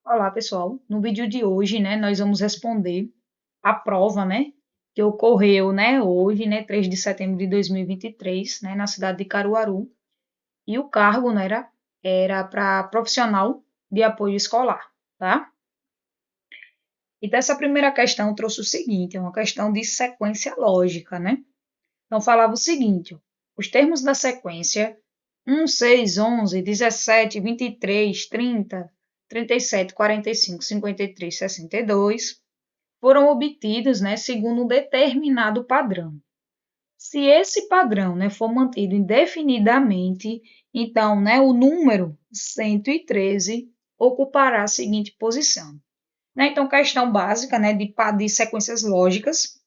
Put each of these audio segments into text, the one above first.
Olá, pessoal. No vídeo de hoje, né, nós vamos responder a prova, né, que ocorreu, né, hoje, né, 3 de setembro de 2023, né, na cidade de Caruaru. E o cargo, né, era para profissional de apoio escolar, tá? E dessa primeira questão trouxe o seguinte, é uma questão de sequência lógica, né? Então falava o seguinte, ó, os termos da sequência 1, 6, 11, 17, 23, 30, 37, 45, 53, 62 foram obtidos, né, segundo um determinado padrão. Se esse padrão, né, for mantido indefinidamente, então, né, o número 113 ocupará a seguinte posição. Né? Então, questão básica, né, de sequências lógicas,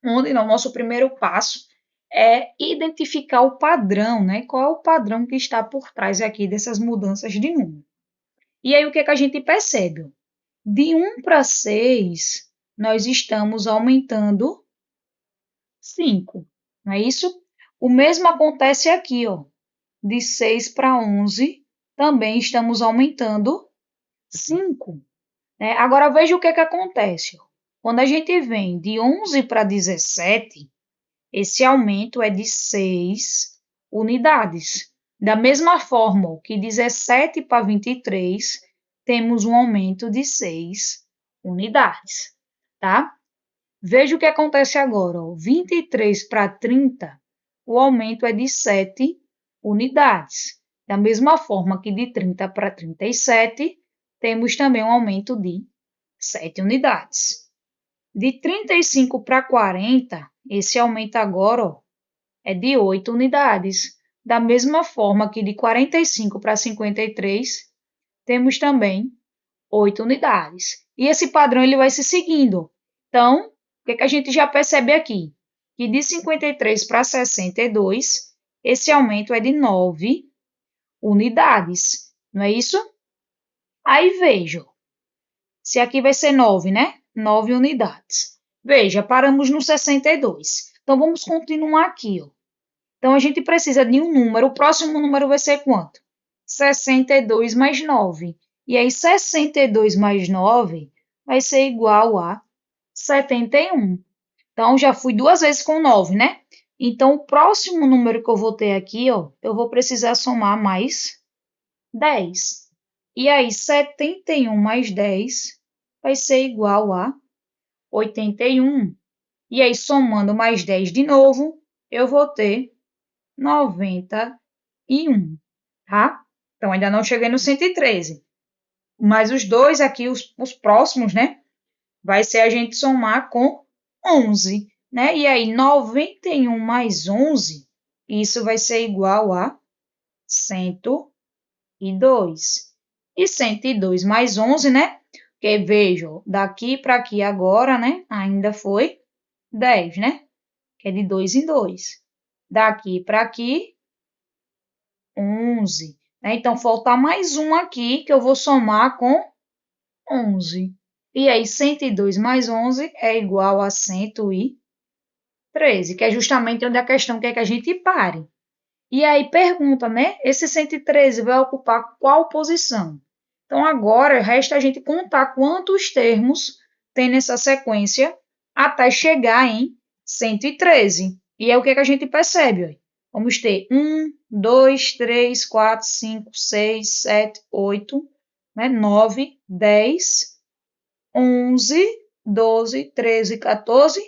onde o nosso primeiro passo é identificar o padrão, né? Qual é o padrão que está por trás aqui dessas mudanças de número. E aí, o que, é que a gente percebe? De 1 para 6, nós estamos aumentando 5, não é isso? O mesmo acontece aqui, ó. De 6 para 11, também estamos aumentando 5. Né? Agora, veja o que, é que acontece. Ó. Quando a gente vem de 11 para 17, esse aumento é de 6 unidades. Da mesma forma que 17 para 23, temos um aumento de 6 unidades, tá? Veja o que acontece agora. Ó. 23 para 30, o aumento é de 7 unidades. Da mesma forma que de 30 para 37, temos também um aumento de 7 unidades. De 35 para 40, esse aumento agora ó, é de 8 unidades. Da mesma forma que de 45 para 53, temos também 8 unidades. E esse padrão ele vai se seguindo. Então, o que, é que a gente já percebe aqui? Que de 53 para 62, esse aumento é de 9 unidades. Não é isso? Aí vejo. Se aqui vai ser 9, né? 9 unidades. Veja, paramos no 62. Então, vamos continuar aqui. Ó. Então, a gente precisa de um número. O próximo número vai ser quanto? 62 mais 9. E aí, 62 mais 9 vai ser igual a 71. Então, já fui duas vezes com 9, né? Então, o próximo número que eu vou ter aqui, ó, eu vou precisar somar mais 10. E aí, 71 mais 10 vai ser igual a 81. E aí, somando mais 10 de novo, eu vou ter 91, tá? Então, ainda não cheguei no 113. Mas os dois aqui, os próximos, né? Vai ser a gente somar com 11, né? E aí, 91 mais 11, isso vai ser igual a 102. E 102 mais 11, né? Porque, vejam, daqui para aqui agora, né? Ainda foi 10, né? Que é de 2 em 2. Daqui para aqui, 11. Né? Então, falta mais um aqui que eu vou somar com 11. E aí, 102 mais 11 é igual a 113, que é justamente onde a questão quer que a gente pare. E aí, pergunta, né? Esse 113 vai ocupar qual posição? Então, agora resta a gente contar quantos termos tem nessa sequência até chegar em 113. E é o que, que a gente percebe. Ó. Vamos ter 1, 2, 3, 4, 5, 6, 7, 8, né? 9, 10, 11, 12, 13, 14,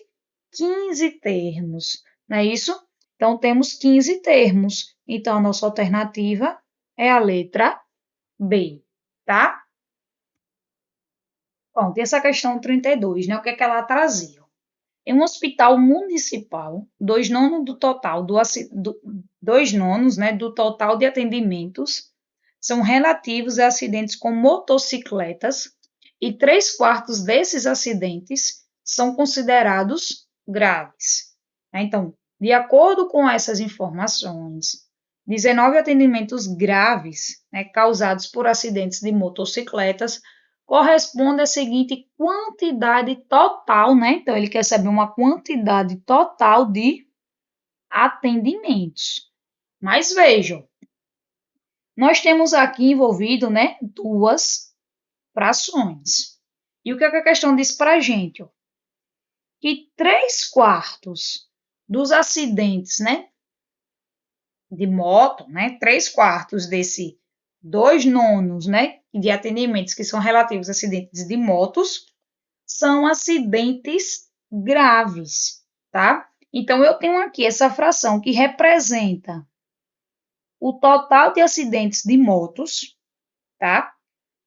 15 termos. Não é isso? Então, temos 15 termos. Então, a nossa alternativa é a letra B, tá? Bom, tem essa questão 32, né? O que é que ela trazia? Em um hospital municipal, 2 nonos do total dois nonos, né, do total de atendimentos são relativos a acidentes com motocicletas e 3/4 desses acidentes são considerados graves. Então, de acordo com essas informações, 19 atendimentos graves, né, causados por acidentes de motocicletas corresponde à seguinte quantidade total, né? Então, ele quer saber uma quantidade total de atendimentos. Mas vejam, nós temos aqui envolvido, né, duas frações. E o que a questão diz para a gente? Ó? Que 3/4 dos acidentes, né, de moto, né, 3/4 desse 2/9, né, de atendimentos que são relativos a acidentes de motos, são acidentes graves, tá? Então, eu tenho aqui essa fração que representa o total de acidentes de motos, tá?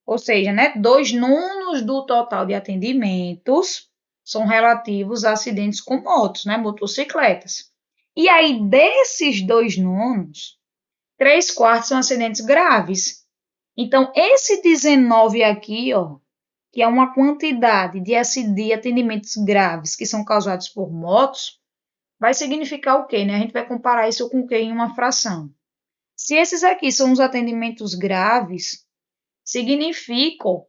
Ou seja, né, 2/9 do total de atendimentos são relativos a acidentes com motos, né, motocicletas. E aí, desses 2/9, 3/4 são acidentes graves. Então, esse 19 aqui, ó, que é uma quantidade de atendimentos graves que são causados por motos, vai significar o quê, né? A gente vai comparar isso com o quê em uma fração. Se esses aqui são os atendimentos graves, significam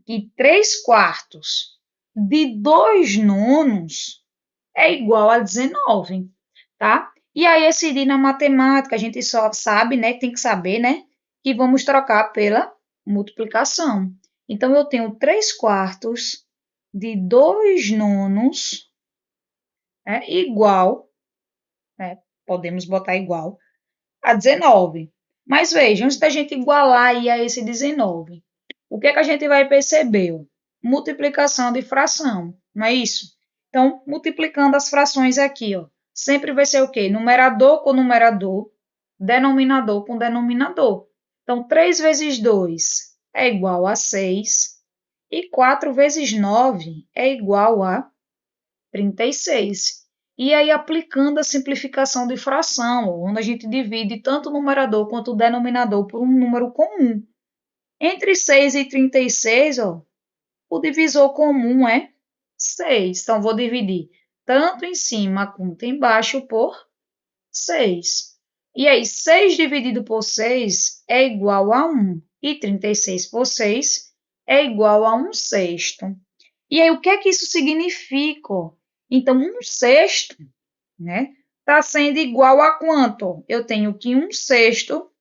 que 3/4 de 2/9 é igual a 19, tá? E aí, esse D na matemática, a gente só sabe, né? Tem que saber, né? Que vamos trocar pela multiplicação. Então, eu tenho 3/4 de 2/9 igual, podemos botar igual, a 19. Mas veja, antes da gente igualar aí a esse 19, o que é que a gente vai perceber? Multiplicação de fração, não é isso? Então, multiplicando as frações aqui, ó, sempre vai ser o quê? Numerador com numerador, denominador com denominador. Então, 3 vezes 2 é igual a 6 e 4 vezes 9 é igual a 36. E aí, aplicando a simplificação de fração, onde a gente divide tanto o numerador quanto o denominador por um número comum. Entre 6 e 36, ó, o divisor comum é 6. Então, vou dividir tanto em cima quanto embaixo por 6. E aí, 6 dividido por 6 é igual a 1. E 36 por 6 é igual a 1/6. E aí, o que é que isso significa? Então, 1/6, né, está sendo igual a quanto? Eu tenho que 1/6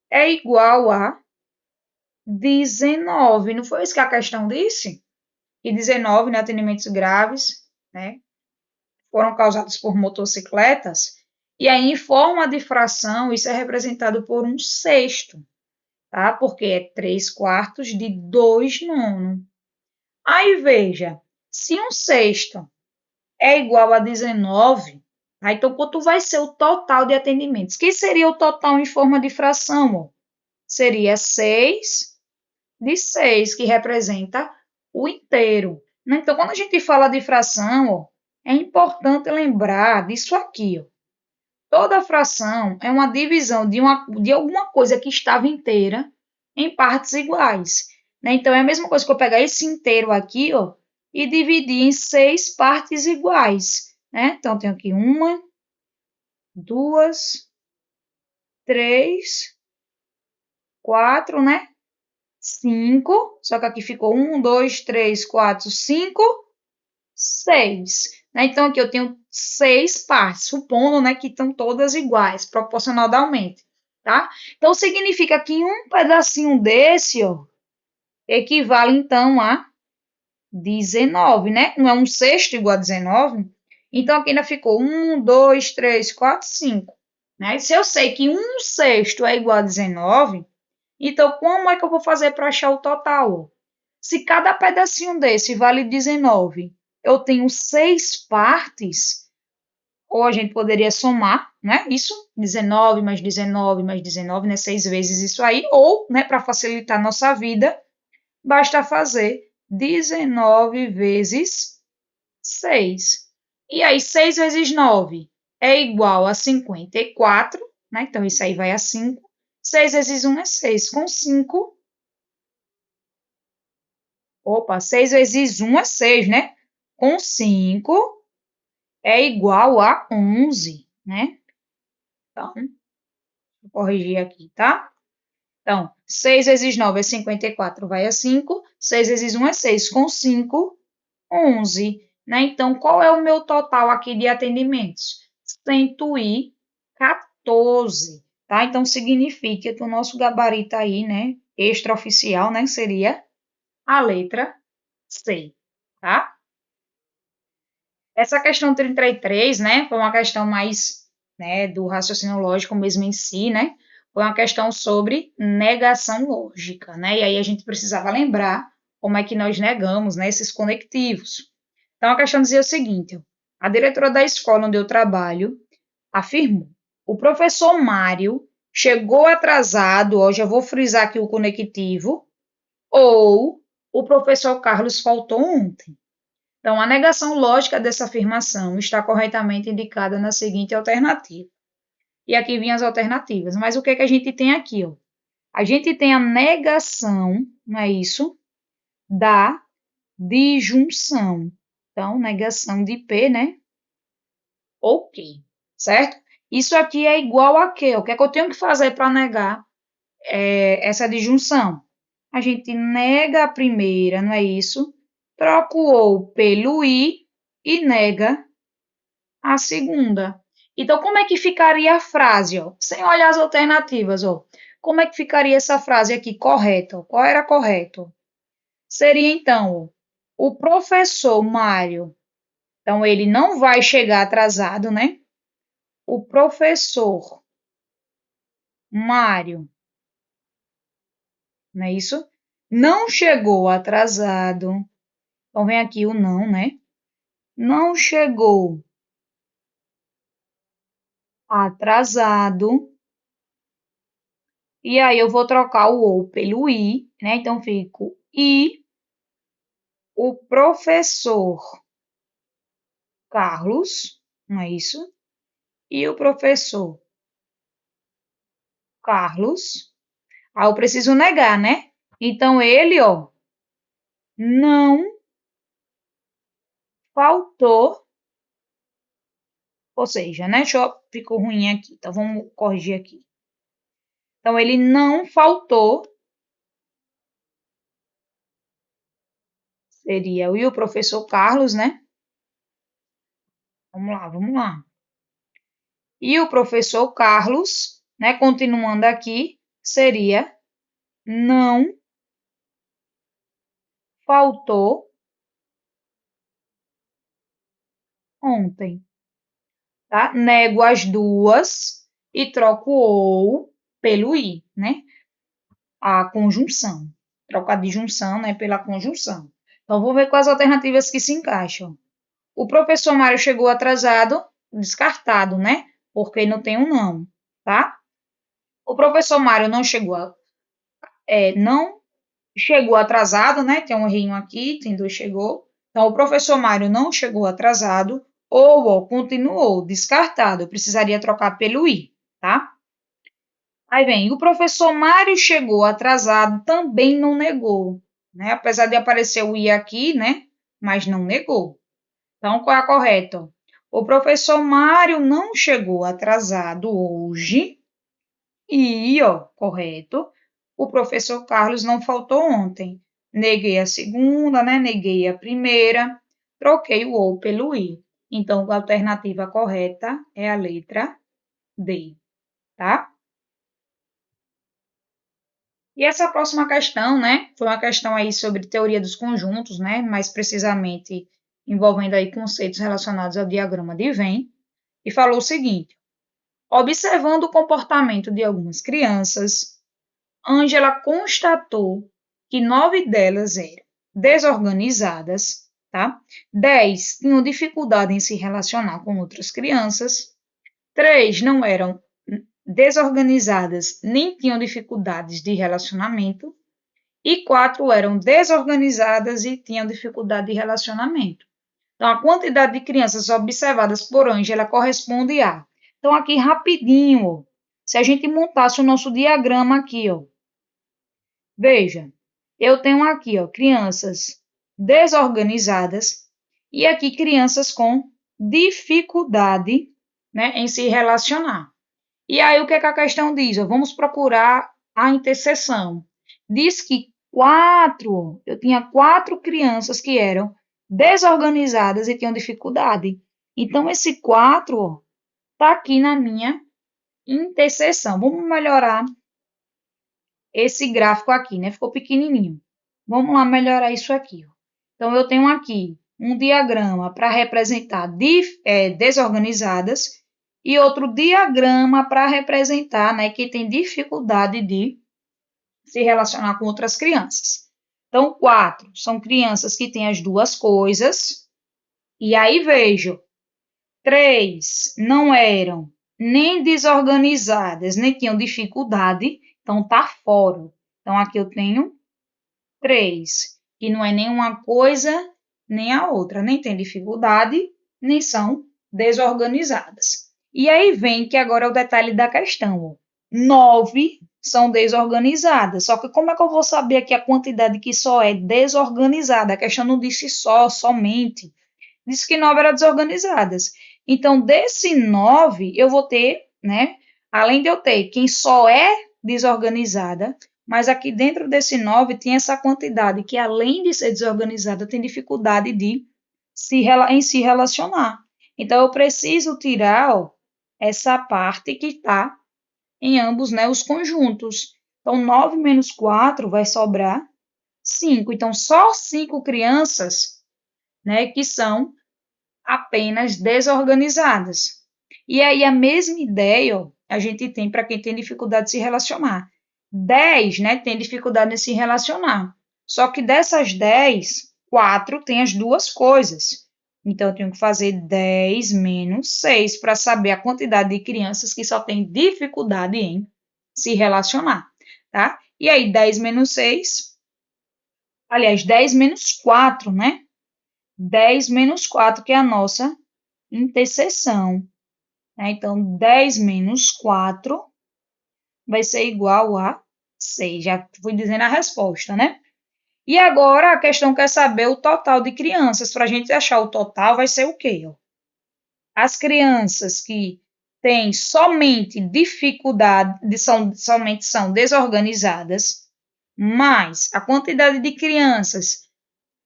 é igual a 19. Não foi isso que a questão disse? E 19, né, atendimentos graves, né, foram causados por motocicletas. E aí, em forma de fração, isso é representado por 1/6, tá? Porque é 3/4 de 2/9. Aí, veja, se 1/6 é igual a 19, tá? Então, quanto vai ser o total de atendimentos? Que seria o total em forma de fração? Ó? Seria 6 de 6, que representa o inteiro. Então, quando a gente fala de fração, ó, é importante lembrar disso aqui. Ó. Toda fração é uma divisão de alguma coisa que estava inteira em partes iguais. Né? Então, é a mesma coisa que eu pegar esse inteiro aqui, ó, e dividir em 6 partes iguais. Né? Então, tenho aqui 1, 2, 3, 4, né? 5. Só que aqui ficou 1, 2, 3, 4, 5, 6. Né? Então, aqui eu tenho 6 partes, supondo, né, que estão todas iguais, proporcionalmente. Tá? Então, significa que um pedacinho desse, ó, equivale, então, a 19, né? Não é 1/6 igual a 19? Então, aqui ainda ficou 1, 2, 3, 4, 5. Né? Se eu sei que 1/6 é igual a 19, então, como é que eu vou fazer para achar o total? Se cada pedacinho desse vale 19, eu tenho 6 partes, ou a gente poderia somar, né? Isso, 19 mais 19 mais 19, né? 6 vezes isso aí, ou, né, para facilitar a nossa vida, basta fazer 19 vezes 6. E aí, 6 vezes 9 é igual a 54, né? Então, isso aí vai a 5. 6 vezes 1 é 6. Com 5, 6 vezes 1 é 6, né? Com 5 é igual a 11, né? Então, vou corrigir aqui, tá? Então, 6 vezes 9 é 54, vai a 5. 6 vezes 1 é 6. Com 5, 11. Né? Então, qual é o meu total aqui de atendimentos? 114. Tá? Então, significa que o nosso gabarito aí, né, extraoficial, né, seria a letra C, tá? Essa questão 33, né, foi uma questão mais, né, do raciocínio lógico mesmo em si, né? Foi uma questão sobre negação lógica, né? E aí a gente precisava lembrar como é que nós negamos, né, esses conectivos. Então a questão dizia o seguinte: ó, a diretora da escola onde eu trabalho afirmou: o professor Mário chegou atrasado, ó, já vou frisar aqui o conectivo, ou o professor Carlos faltou ontem. Então, a negação lógica dessa afirmação está corretamente indicada na seguinte alternativa. E aqui vêm as alternativas. Mas o que é que a gente tem aqui? Ó? A gente tem a negação, não é isso? Da disjunção. Então, negação de P, né? Ou Q, certo? Isso aqui é igual a quê? O que é que eu tenho que fazer para negar essa disjunção? A gente nega a primeira, não é isso? Troca o ou pelo i e nega a segunda. Então, como é que ficaria a frase, ó? Sem olhar as alternativas, ó? Como é que ficaria essa frase aqui correta? Qual era correto? Seria, então, o professor Mário. Então, ele não vai chegar atrasado, né? O professor Mário, não é isso? Não chegou atrasado. Então, vem aqui o não, né? Não chegou atrasado. E aí eu vou trocar o ou pelo i, né? Então fico e o professor Carlos, não é isso? E o professor Carlos. Aí eu preciso negar, né? Então ele, ó, não faltou, ou seja, né? Ficou ruim aqui, então vamos corrigir aqui. Então ele não faltou, seria eu e o professor Carlos, né? Vamos lá, vamos lá. E o professor Carlos, né, continuando aqui, seria não faltou ontem, tá? Nego as duas e troco o ou pelo i, né? A conjunção. Troco a disjunção, né, pela conjunção. Então, vou ver quais alternativas que se encaixam. O professor Mário chegou atrasado, descartado, né? Porque não tem um não, tá? O professor Mário não chegou atrasado, né? Tem um errinho aqui, tem dois chegou. Então, o professor Mário não chegou atrasado ou ó, continuou descartado. Eu precisaria trocar pelo i, tá? Aí vem, o professor Mário chegou atrasado, também não negou, né? Apesar de aparecer o i aqui, né? Mas não negou. Então, qual é a correta? O professor Mário não chegou atrasado hoje e, ó, correto, o professor Carlos não faltou ontem. Neguei a segunda, né? Neguei a primeira, troquei o ou pelo i. Então, a alternativa correta é a letra D, tá? E essa próxima questão, né? Foi uma questão aí sobre teoria dos conjuntos, né? Mais precisamente envolvendo aí conceitos relacionados ao diagrama de Venn, e falou o seguinte: observando o comportamento de algumas crianças, Ângela constatou que 9 delas eram desorganizadas, tá? 10 tinham dificuldade em se relacionar com outras crianças, 3 não eram desorganizadas nem tinham dificuldades de relacionamento, e 4 eram desorganizadas e tinham dificuldade de relacionamento. Então, a quantidade de crianças observadas por Ângela corresponde a. Então, aqui rapidinho, ó, se a gente montasse o nosso diagrama aqui, ó, veja, eu tenho aqui, ó, crianças desorganizadas e aqui crianças com dificuldade, né, em se relacionar. E aí, o que é que a questão diz? Vamos procurar a interseção. Diz que eu tinha 4 crianças que eram desorganizadas e tinham dificuldade. Então, esse 4 está aqui na minha interseção. Vamos melhorar esse gráfico aqui, né? Ficou pequenininho. Vamos lá melhorar isso aqui. Ó. Então, eu tenho aqui um diagrama para representar desorganizadas e outro diagrama para representar, né, que tem dificuldade de se relacionar com outras crianças. Então, 4 são crianças que têm as duas coisas. E aí, vejo, 3 não eram nem desorganizadas, nem tinham dificuldade, então tá fora. Então, aqui eu tenho 3, que não é nenhuma coisa nem a outra, nem tem dificuldade, nem são desorganizadas. E aí vem que agora é o detalhe da questão. Ó. 9 são desorganizadas. Só que como é que eu vou saber aqui a quantidade que só é desorganizada? A questão não disse só, somente. Disse que 9 eram desorganizadas. Então, desse 9, eu vou ter, né? Além de eu ter quem só é desorganizada, mas aqui dentro desse 9 tem essa quantidade que, além de ser desorganizada, tem dificuldade em se relacionar. Então, eu preciso tirar ó, essa parte que está em ambos né, os conjuntos. Então, 9 menos 4 vai sobrar 5. Então, só 5 crianças né, que são apenas desorganizadas. E aí, a mesma ideia ó, a gente tem para quem tem dificuldade de se relacionar. 10 né, tem dificuldade de se relacionar. Só que dessas 10, 4 tem as duas coisas. Então, eu tenho que fazer 10 menos 6 para saber a quantidade de crianças que só têm dificuldade em se relacionar, tá? E aí, 10 menos 6, aliás, 10 menos 4, né? 10 menos 4, que é a nossa interseção. Né? Então, 10 menos 4 vai ser igual a 6. Já fui dizendo a resposta, né? E agora a questão quer saber o total de crianças. Para a gente achar o total, vai ser o quê? Ó? As crianças que têm somente dificuldade, somente são desorganizadas, mais a quantidade de crianças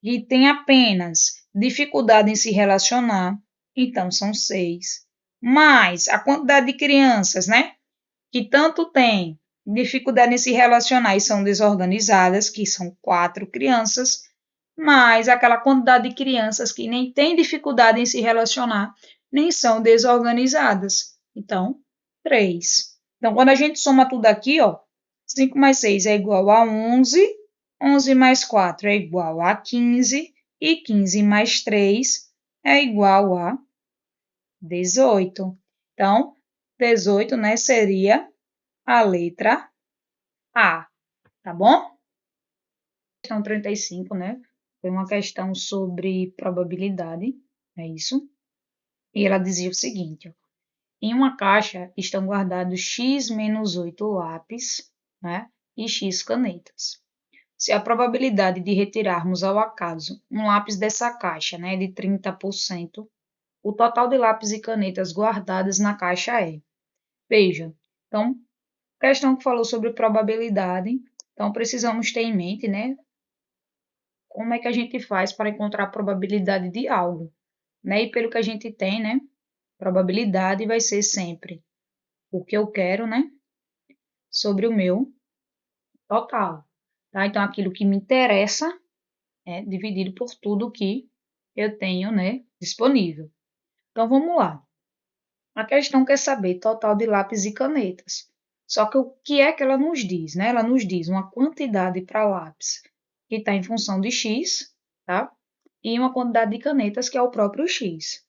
que têm apenas dificuldade em se relacionar, então são 6. Mais a quantidade de crianças, né, que tanto têm dificuldade em se relacionar e são desorganizadas, que são 4 crianças, mais aquela quantidade de crianças que nem têm dificuldade em se relacionar, nem são desorganizadas. Então, 3. Então, quando a gente soma tudo aqui, ó, 5 mais 6 é igual a 11, 11 mais 4 é igual a 15, e 15 mais 3 é igual a 18. Então, 18, né, seria a letra A, tá bom? Questão 35, né? Foi uma questão sobre probabilidade, é isso? E ela dizia o seguinte, ó, em uma caixa estão guardados x menos 8 lápis, né? E x canetas. Se a probabilidade de retirarmos ao acaso um lápis dessa caixa, né, é de 30%, o total de lápis e canetas guardadas na caixa é. Veja, então, questão que falou sobre probabilidade, então precisamos ter em mente, né, como é que a gente faz para encontrar a probabilidade de algo, né? E pelo que a gente tem, né, probabilidade vai ser sempre o que eu quero, né, sobre o meu total, tá? Então, aquilo que me interessa é dividido por tudo que eu tenho, né, disponível. Então, vamos lá. A questão quer saber total de lápis e canetas. Só que o que é que ela nos diz, né? Ela nos diz uma quantidade para lápis que está em função de x, tá? E uma quantidade de canetas que é o próprio x.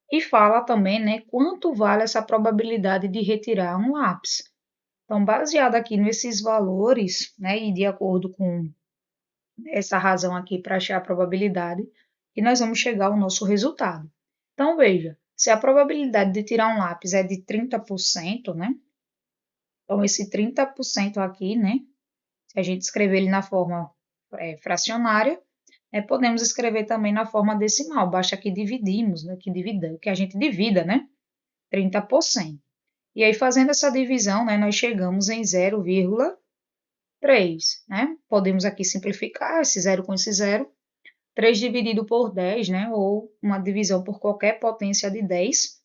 E fala também, né, quanto vale essa probabilidade de retirar um lápis. Então, baseado aqui nesses valores, né, e de acordo com essa razão aqui para achar a probabilidade, que nós vamos chegar ao nosso resultado. Então, veja, se a probabilidade de tirar um lápis é de 30%, né? Então, esse 30% aqui, né? Se a gente escrever ele na forma fracionária, podemos escrever também na forma decimal. Basta que dividimos, né? Que a gente divida, né? 30%. E aí, fazendo essa divisão, né? Nós chegamos em 0,3, né? Podemos aqui simplificar esse zero com esse zero. 3 dividido por 10, né? Ou uma divisão por qualquer potência de 10.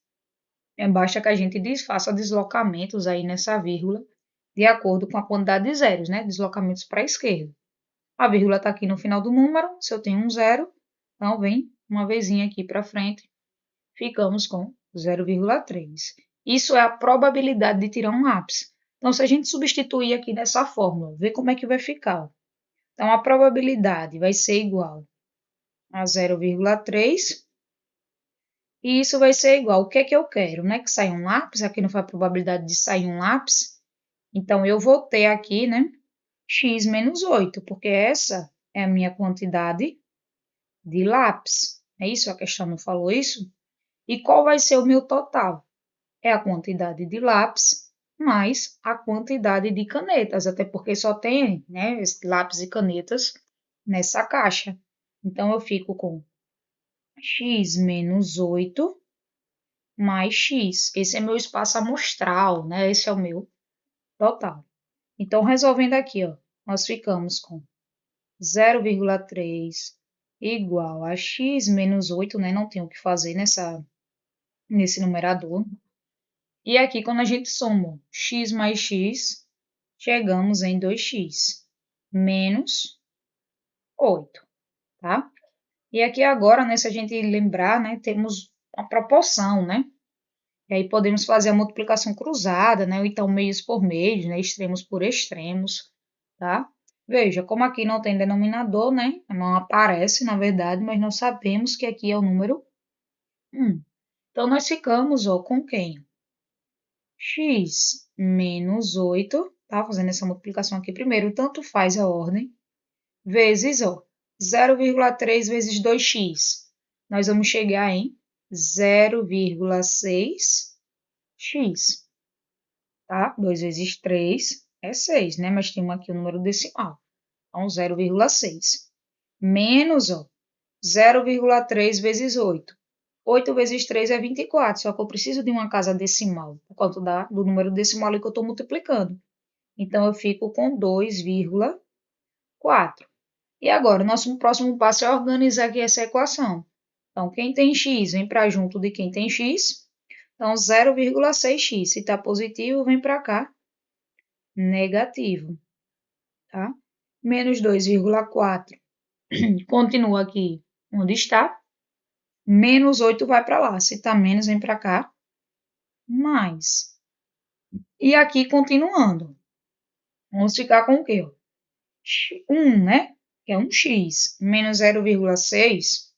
Basta que a gente faça deslocamentos aí nessa vírgula, de acordo com a quantidade de zeros, né? Deslocamentos para a esquerda. A vírgula está aqui no final do número, se eu tenho um zero, então vem uma vezinha aqui para frente, ficamos com 0,3. Isso é a probabilidade de tirar um lápis. Então, se a gente substituir aqui nessa fórmula, ver como é que vai ficar. Então, a probabilidade vai ser igual a 0,3, e isso vai ser igual, o que é que eu quero, né? Que saia um lápis, aqui não foi a probabilidade de sair um lápis, então eu vou ter aqui, né, x menos 8, porque essa é a minha quantidade de lápis. É isso? A questão não falou isso? E qual vai ser o meu total? É a quantidade de lápis mais a quantidade de canetas, até porque só tem, né, lápis e canetas nessa caixa. Então, eu fico com x menos 8 mais x. Esse é meu espaço amostral, né? Esse é o meu total. Então, resolvendo aqui, ó, nós ficamos com 0,3 igual a x menos 8, né? Não tem o que fazer nesse numerador. E aqui, quando a gente soma x mais x, chegamos em 2x menos 8, tá? E aqui agora, né, se a gente lembrar, né, temos uma proporção, né? E aí podemos fazer a multiplicação cruzada, né? Ou então meios por meios, né? Extremos por extremos, tá? Veja, como aqui não tem denominador, né? Não aparece, na verdade, mas nós sabemos que aqui é o número 1. Então, nós ficamos, ó, com quem? X menos 8, tá? Fazendo essa multiplicação aqui primeiro, tanto faz a ordem, vezes, ó, 0,3 vezes 2x. Nós vamos chegar em 0,6x, tá? 2 vezes 3 é 6, né? Mas temos aqui o número decimal. Então, 0,6. Menos, ó, 0,3 vezes 8. 8 vezes 3 é 24, só que eu preciso de uma casa decimal, por conta do número decimal ali que eu estou multiplicando. Então, eu fico com 2,4. E agora, o nosso próximo passo é organizar aqui essa equação. Então, quem tem x vem para junto de quem tem x. Então, 0,6x. Se está positivo, vem para cá, negativo, tá? Menos 2,4 continua aqui onde está. Menos 8 vai para lá. Se está menos, vem para cá, mais. E aqui, continuando. Vamos ficar com o quê? 1, né? Que é um x. Menos 0,6,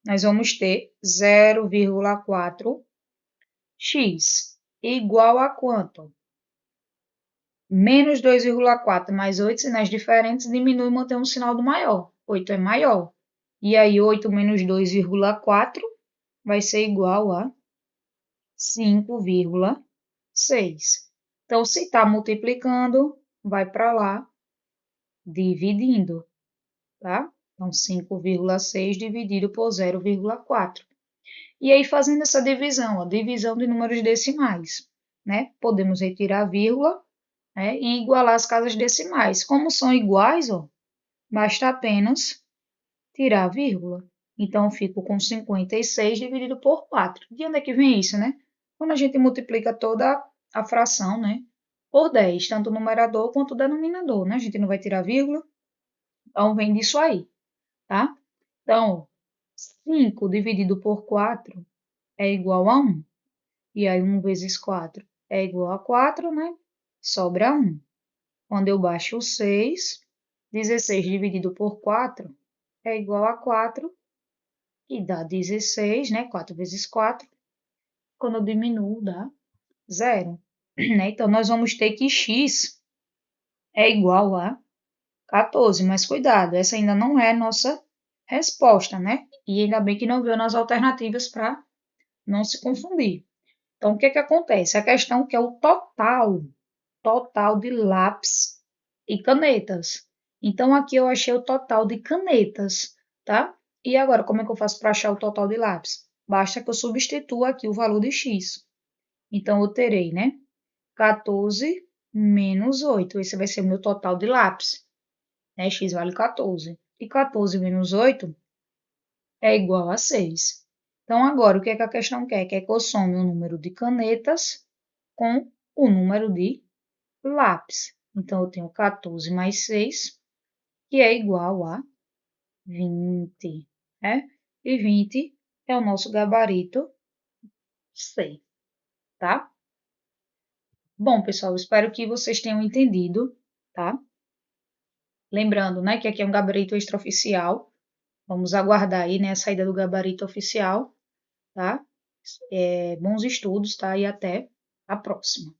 nós vamos ter 0,4x. Igual a quanto? Menos 2,4 mais 8 sinais diferentes diminui e mantém um sinal do maior. 8 é maior. E aí, 8 menos 2,4 vai ser igual a 5,6. Então, se está multiplicando, vai para lá, dividindo, tá? Então, 5,6 dividido por 0,4. E aí, fazendo essa divisão, ó, divisão de números decimais, né? Podemos retirar a vírgula, né, e igualar as casas decimais. Como são iguais, ó, basta apenas tirar a vírgula. Então, eu fico com 56 dividido por 4. De onde é que vem isso, né? Quando a gente multiplica toda a fração, né, por 10, tanto o numerador quanto o denominador, né? A gente não vai tirar vírgula, então vem disso aí, tá? Então, 5 dividido por 4 é igual a 1. E aí, 1 vezes 4 é igual a 4, né? Sobra 1. Quando eu baixo o 6, 16 dividido por 4 é igual a 4, que dá 16, né? 4 vezes 4. Quando eu diminuo, dá 0. Né? Então, nós vamos ter que x é igual a 14. Mas cuidado, essa ainda não é a nossa resposta, né? E ainda bem que não veio nas alternativas para não se confundir. Então, o que que acontece? A questão que é o total de lápis e canetas. Então, aqui eu achei o total de canetas, tá? E agora, como é que eu faço para achar o total de lápis? Basta que eu substitua aqui o valor de x. Então, eu terei, né? 14 menos 8. Esse vai ser o meu total de lápis. Né? X vale 14. E 14 menos 8 é igual a 6. Então, agora, o que é que a questão quer? Quer que eu some o número de canetas com o número de lápis. Então, eu tenho 14 mais 6, que é igual a 20, né? E 20 é o nosso gabarito C, tá? Bom, pessoal, espero que vocês tenham entendido, tá? Lembrando, né, que aqui é um gabarito extraoficial. Vamos aguardar aí, né, a saída do gabarito oficial, tá? Bons estudos, tá? E até a próxima.